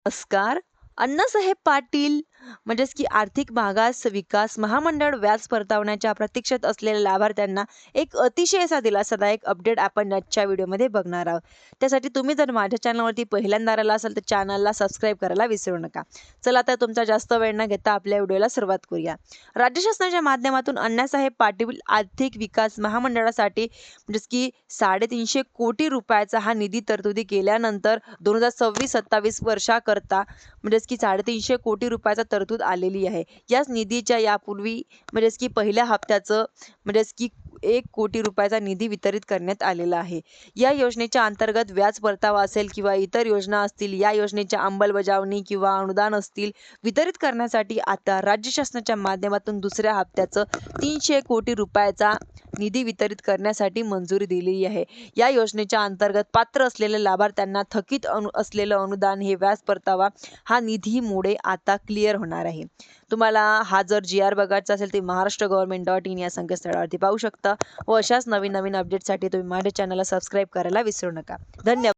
नमस्कार. अण्णासाहेब पाटील म्हणजेच की आर्थिक मागास विकास महामंडळ व्याज परतावण्याच्या प्रतीक्षेत असलेल्या लाभार्थ्यांना एक अतिशय असा दिलासादायक अपडेट आपण आजच्या व्हिडिओमध्ये बघणार आहोत. त्यासाठी तुम्ही जर माझ्या चॅनलवरती पहिल्यांदा आला असाल तर चॅनलला सबस्क्राईब करायला विसरू नका. चला आता तुमचा जास्त वेळ न घेता आपल्या व्हिडिओला सुरुवात करूया. राज्य शासनाच्या माध्यमातून अण्णासाहेब पाटील आर्थिक विकास महामंडळासाठी म्हणजेच की 350 कोटी रुपयाचा हा निधी तरतुदी केल्यानंतर 2026-27 वर्षाकरता म्हणजेच की 350 कोटी रुपयाचा तरतूद आलेली आहे. याच निधीच्या यापूर्वी म्हणजेच की पहिल्या हप्त्याचं म्हणजेच की 1 कोटी रुपयाचा निधी वितरित करण्यात आलेला आहे. या योजनेच्या अंतर्गत व्याज परतावा असेल किंवा इतर योजना असतील, या योजनेच्या अंमलबजावणी किंवा अनुदान असतील वितरित करण्यासाठी आता राज्य शासनाच्या माध्यमातून दुसऱ्या हप्त्याचं 300 कोटी रुपयाचा निधी वितरित करण्यासाठी मंजुरी दिलेली आहे. या योजनेच्या अंतर्गत पात्र असलेल्या लाभार्थ्यांना थकीत असलेलं अनुदान हे व्याज परतावा हा निधीमुळे आता क्लिअर होणार आहे. तुम्हाला हा जर GR बघायचा असेल तर maharashtragovernment.in या संकेतस्थळावरती पाहू शकता व अशाच नवीन अपडेटसाठी तुम्ही माझ्या चॅनलला सबस्क्राईब करायला विसरू नका. धन्यवाद.